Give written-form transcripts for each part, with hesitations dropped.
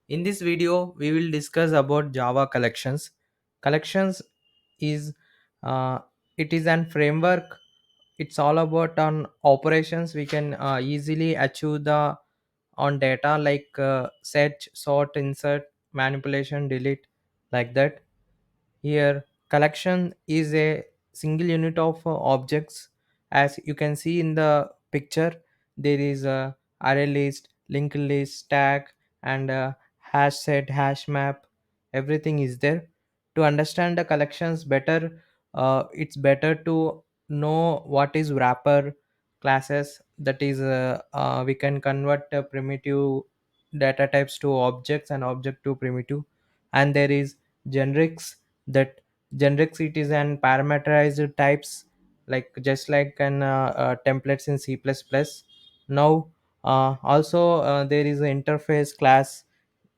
In this video, we will discuss about Java collections. Collections is uh, it is an framework. It's all about on operations. We can easily achieve the on data like search, sort, insert, manipulation, delete, like that. Here, collection is a single unit of objects. As you can see in the picture, there is a array list, linked list, tag, and hash set, hash map. Everything is there. To understand the collections better, it's better to know what is wrapper classes. That is, we can convert primitive data types to objects and object to primitive. And there is generics, that generics it is an parameterized types, like just like an templates in C++. Now also there is an interface class.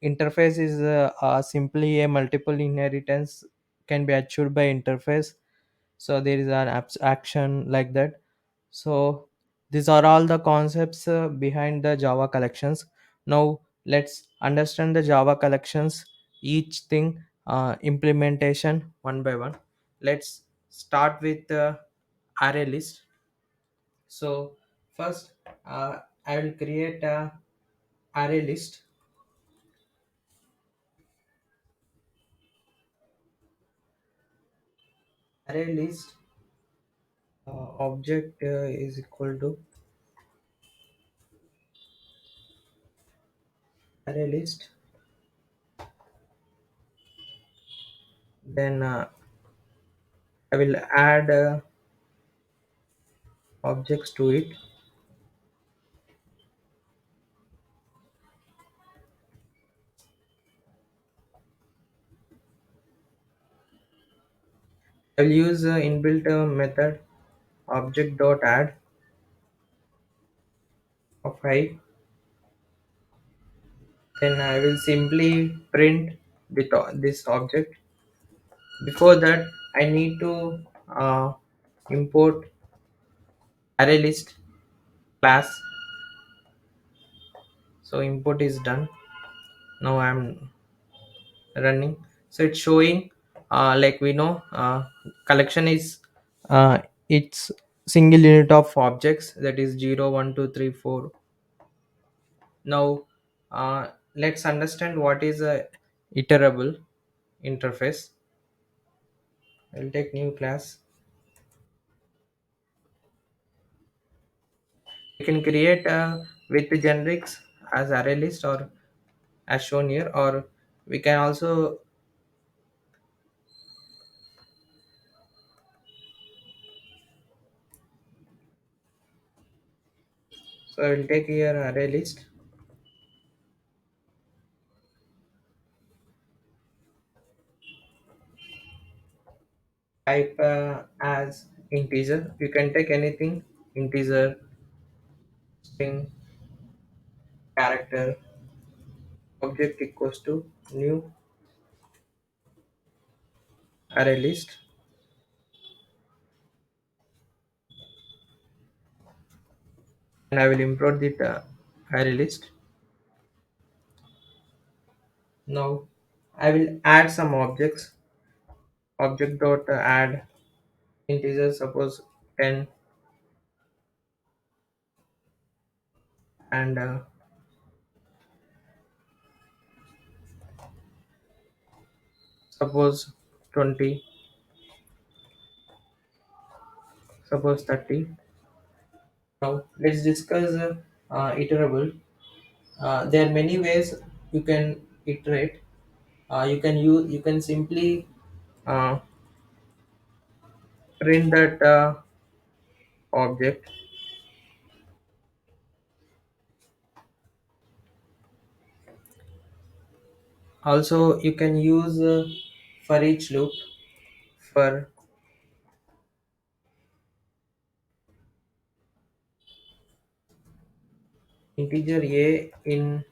Interface is simply a multiple inheritance can be achieved by interface. So there is an abstraction like that. So these are all the concepts behind the Java collections. Now let's understand the Java collections, each thing, implementation one by one. Let's start with the array list. So first, I will create a array list. Array list object is equal to array list. Then I will add objects to it. I will use inbuilt method object dot add of height. Then I will simply print this object. Before that, I need to import array list class. So import is done. Now I'm running. So it's showing, like we know, collection is it's single unit of objects, that is 0 1 2 3 4. Now let's understand what is a iterable interface. I'll take new class. You can create with the generics as array list or as shown here, or we can also, so I will take here array list, type as integer. You can take anything, integer, string, character, object equals to new array list, and I will import the array list. Now I will add some objects. Object dot add integer, suppose 10, and suppose 20, suppose 30. Now let's discuss iterable. There are many ways you can iterate. You can simply uh, print that object. Also you can use for each loop, for integer a in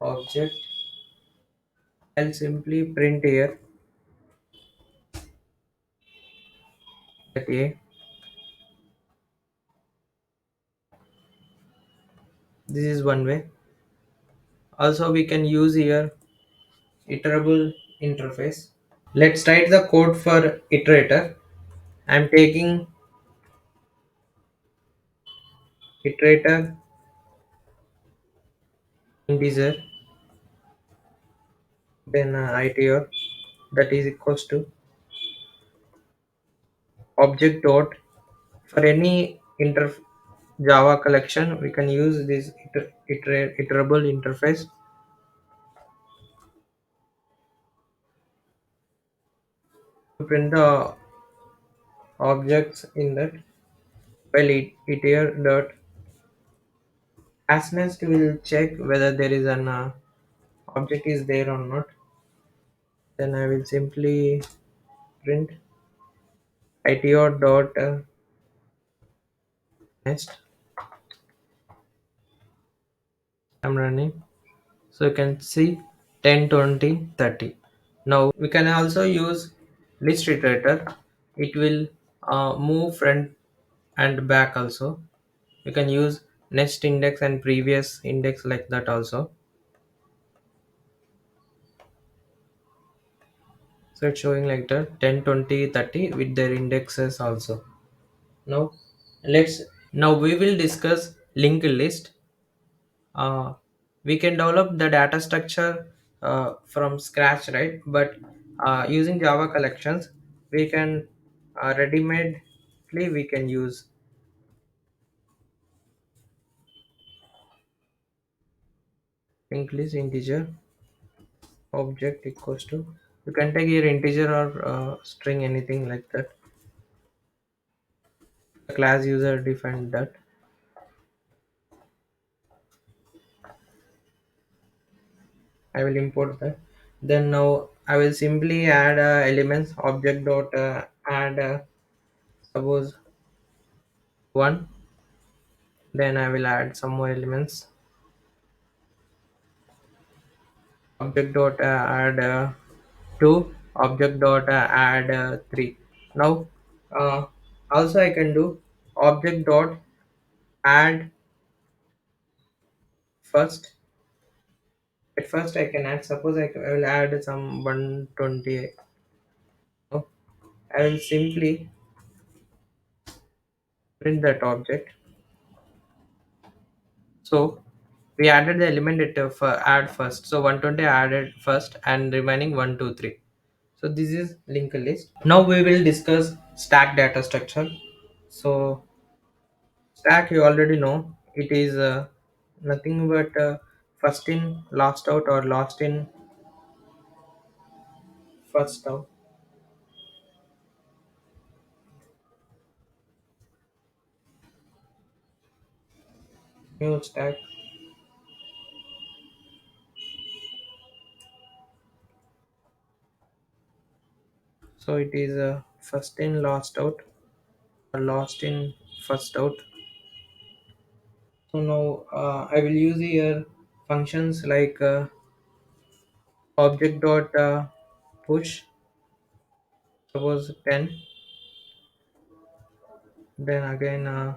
object. I'll simply print here that a. This is one way. Also we can use here iterable interface. Let's write the code for iterator. I'm taking iterator integer, then iter, that is equals to object dot, for any java collection we can use this iterable interface to print the objects in that. Well, iter dot hasnest will check whether there is an object is there or not. Then I will simply print iter dot nest. I'm running, so you can see 10, 20, 30. Now we can also use list iterator. It will move front and back also. You can use next index and previous index like that also. So it's showing like that 10, 20, 30 with their indexes also. Now let's now we will discuss linked list. uh, we can develop the data structure from scratch, right? But using java collections we can ready-madely we can use linked list integer object equals to, you can take your integer or string, anything like that. The class user defined that. I will import that. Then now I will simply add elements object dot add suppose one. Then I will add some more elements object dot add 2, object dot add 3. Now uh, also I can do object dot add first. At first I can add, suppose I will add some 120. Now I will simply print that object. So we added the element add first, so 120 added first and remaining 123. So this is linked list. Now we will discuss stack data structure. So stack, you already know, it is nothing but first in last out or last in first out. New stack, so it is first in last out or last in first out. So now I will use here functions like object dot push, suppose 10. Then again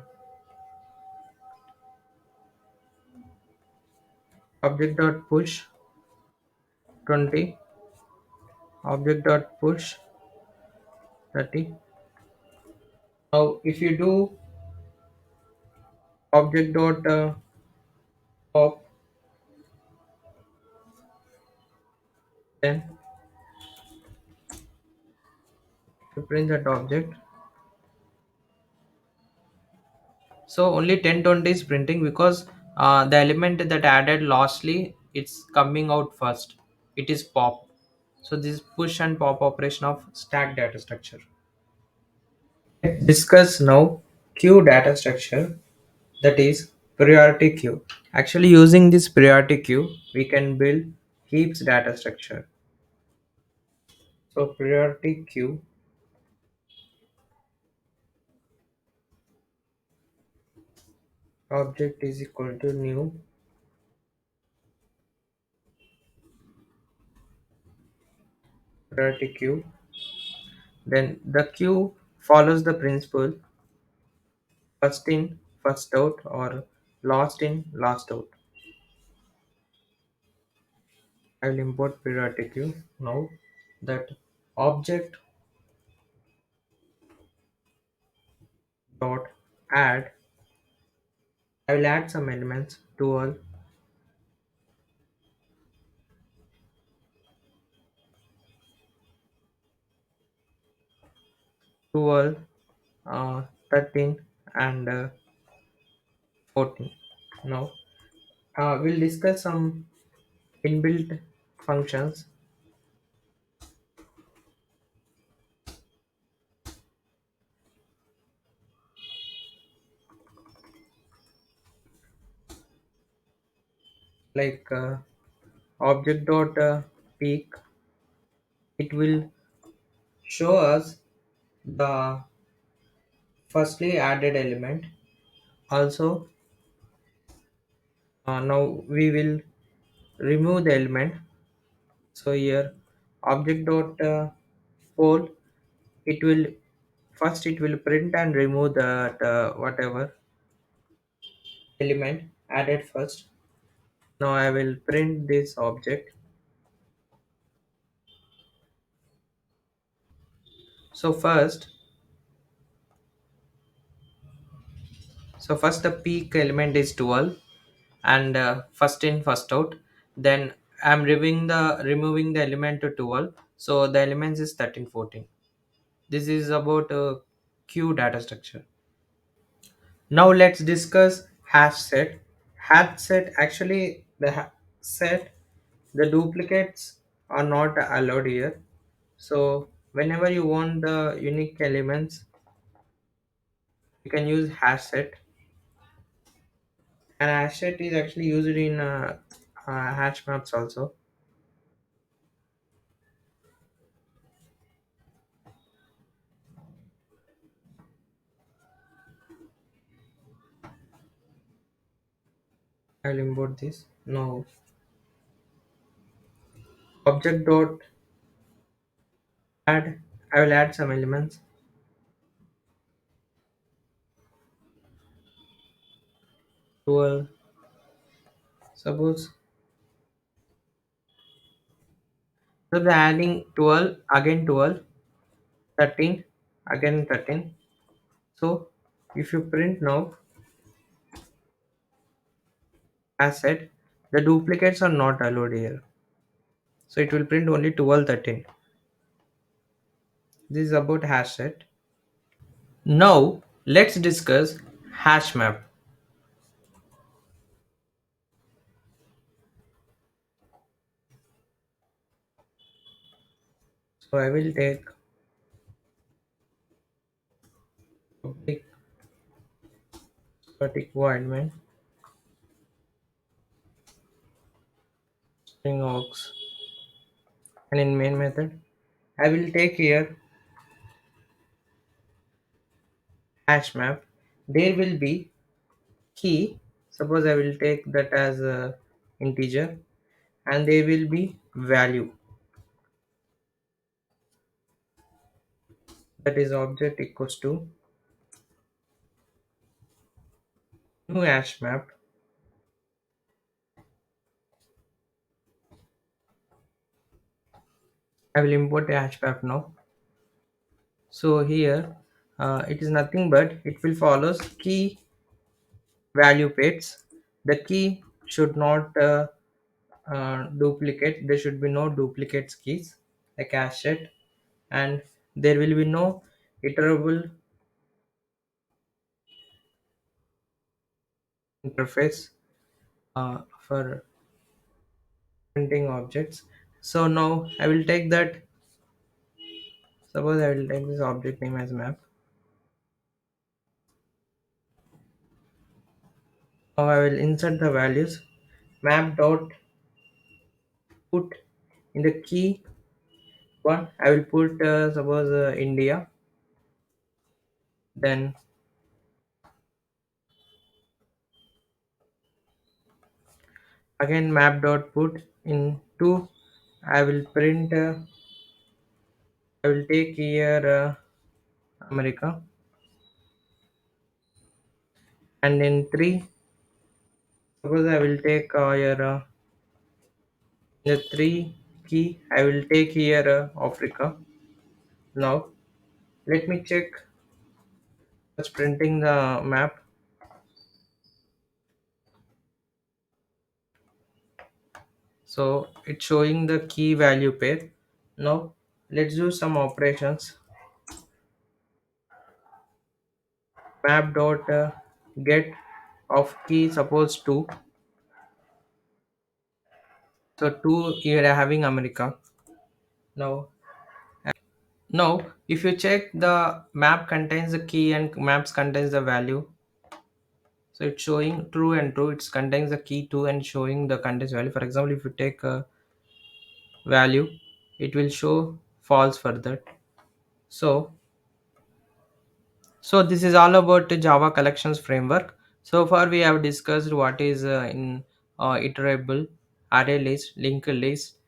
object dot push 20, object dot push 30. Now if you do object dot pop 10 to print that object, so only 10, 20 is printing because the element that added lastly it's coming out first, it is pop. So this push and pop operation of stack data structure. Let's discuss now queue data structure, that is priority queue. Actually using this priority queue we can build heaps data structure. So priority queue object is equal to new priority queue. Then the queue follows the principle first in first out or last in last out. I will import periodic queue now. That object dot add. I will add some elements to all 12, 13 and 14. Now we'll discuss some inbuilt functions like object dot peak. It will show us the firstly added element. Also, now we will remove the element. So here object dot poll, it will first it will print and remove that whatever element added first. Now I will print this object. So first the peak element is 12 and first in first out. Then I'm removing the element to 12. So the elements is 13, 14. This is about queue data structure. Now let's discuss hash set. Hash set, actually set, the duplicates are not allowed here. So whenever you want the unique elements, you can use hash set. And hash set is actually used in hash maps also. I'll import this. Now object dot add. I will add some elements. 12. Suppose so the adding 12 again 12, 13 again 13. So if you print now, as said, the duplicates are not allowed here. So it will print only 12, 13. This is about hash set. Now let's discuss hash map. So I will take public static void main string aux, and in main method I will take here hash map. There will be key. Suppose I will take that as a integer, and there will be value, that is object equals to new hash map. I will import a hash map now. So here it is nothing but it will follows key value pairs. The key should not duplicate. There should be no duplicates keys like hash set, and there will be no iterable interface for printing objects. So now I will take that. Suppose I will take this object name as map. Now I will insert the values. Map dot put in the key one. I will put suppose India. Then again map dot put in two. I will print. I will take here America, and in three. Suppose I will take here The three key I will take here Africa. Now let me check what's printing the map. So it's showing the key value pair. Now let's do some operations. Map dot get of key suppose 2. So 2 here having America. Now if you check the map contains the key and maps contains the value. So it's showing true and true. It contains the key 2 and showing the contains value. For example, if you take a value, it will show false for that. So this is all about the Java collections framework. So far we have discussed what is in iterable, array list, linked list,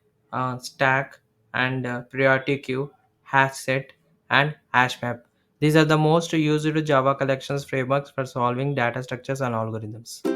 stack, and priority queue, hash set, and hash map. These are the most used Java collections frameworks for solving data structures and algorithms.